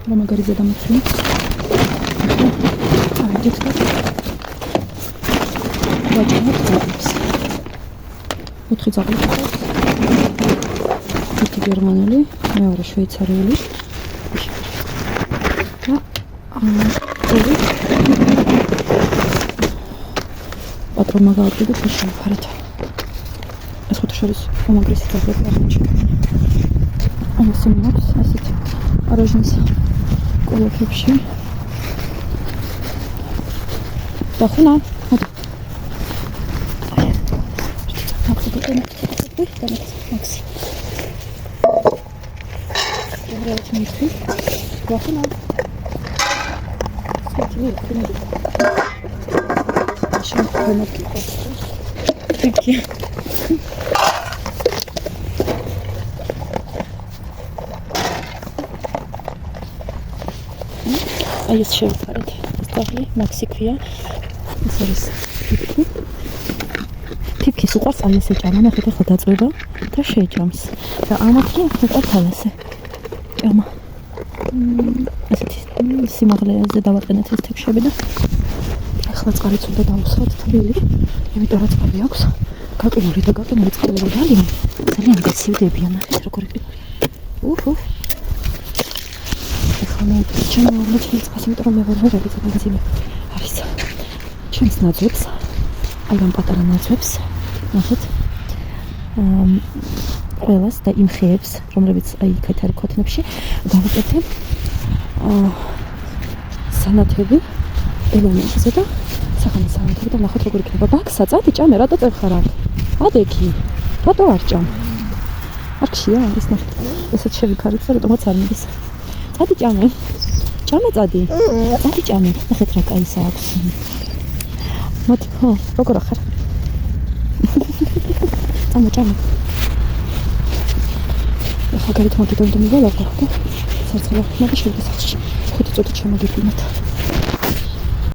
რა მაგარიზე დამიცვი. აიდეთ და ვაჭამოთ ძაღლებს. 4 ძაღლი ყავს. ერთი გერმანული, მეორე შვეიცარიული. და ორი პატრონმა გავაკეთეთ და შევაფარეთ. ეს ხოთი შორის უმაგრესი ძაღლები აღმოჩნდა. ამას იმაქვს ასეთ არაჟნის კოლოფებში. და ხუნა მოდი. მაქსი. რაღაც მიხი. და ხუნა. სკოჩი. შენ კი. აი ეს შევიფარეთ. ეს ძაღლი მაქსი ქვია. ეს არის ტიპი. ტიპის უყვარს ალეს ეჭამა, ნახეთ ახლა დაწვება და შეეჭამს. და ამათი უყვარს ალესე. ჭამა. ასეთი სიმაღლეზე დავაყენეთ ეს თეფშები და ახლა წყალიც უნდა დავუსვათ თბილი, იმიტომ რომ წყალი აქვს. გაყინული და გაყინული წყალი რო დალიმო, ძალიან გაცივდებიან, ნახეთ როგორი ყინულია. ახლა მე ჩემი წყალს, იმიტომ რომ მე ვერ ვიღებ ძალიან ძიმე არის. ჩემს ნაძვებს, აი ამ პატარა ნაძვებს, ნახეთ. ყველას და იმ ხეებს, რომლებიც აი იქეთ არის ქოთნებში, დავუკეთებ სანათები ელემენტზე და სახანის სანათები და ნახოთ როგორ იქნება. ბაქსა, წადი ჭამე, რატო წევხარ აქ? ადექი. რატო არ ჭამ? არქშია, ეს ნახეთ. ესეც შევიფარეთ და რატომაც არ მიდის. წადი ჭამე. ჭამე წადი. წადი ჭამე. ნახეთ რა კაისა აქვს. მოდი, ხო, როგორ ახარ? ჭამე. ახლა გარეთ მოდით და მივალავ და სარცელახმა და შევიდე სახლში. 5 წუთი შემოგიყვინოთ.